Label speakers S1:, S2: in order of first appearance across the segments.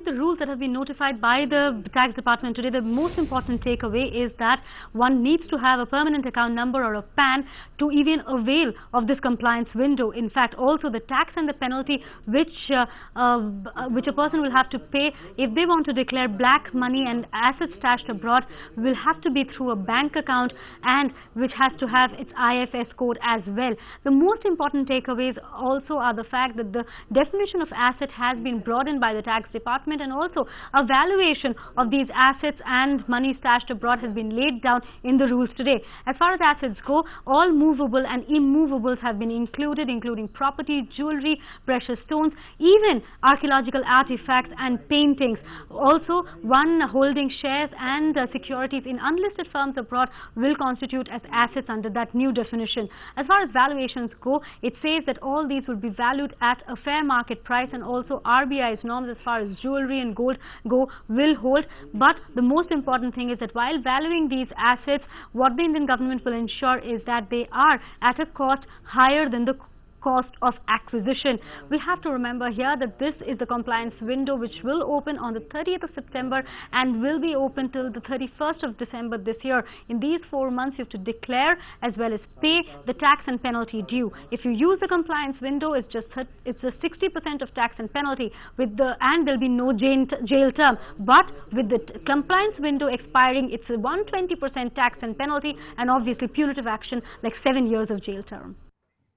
S1: The rules that have been notified by the tax department today, the most important takeaway is that one needs to have a permanent account number or a PAN to even avail of this compliance window. In fact, also the tax and the penalty which a person will have to pay if they want to declare black money and assets stashed abroad will have to be through a bank account, and which has to have its IFS code as well. The most important takeaways also are the fact that the definition of asset has been broadened by the tax department, and also a valuation of these assets and money stashed abroad has been laid down in the rules today. As far as assets go, all movable and immovables have been included, including property, jewelry, precious stones, even archaeological artifacts and paintings. Also, one holding shares and securities in unlisted firms abroad will constitute as assets under that new definition. As far as valuations go, it says that all these will be valued at a fair market price, and also RBI's norms as far as jewelry and gold go will hold. But the most important thing is that while valuing these assets, what the Indian government will ensure is that they are at a cost higher than the cost of acquisition. We have to remember here that this is the compliance window which will open on the 30th of September and will be open till the 31st of December this year. In these 4 months, you have to declare as well as pay the tax and penalty due. If you use the compliance window, it's a 60% of tax and penalty and there'll be no jail term. But with the compliance window expiring, it's a 120% tax and penalty, and obviously punitive action like 7 years of jail term.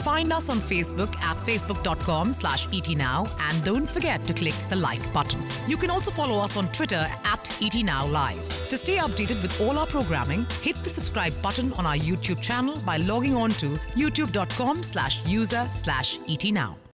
S2: Find us on Facebook at facebook.com/ETNow, and don't forget to click the like button. You can also follow us on Twitter at ETNowLive. To stay updated with all our programming, hit the subscribe button on our YouTube channel by logging on to youtube.com/user/ETNow.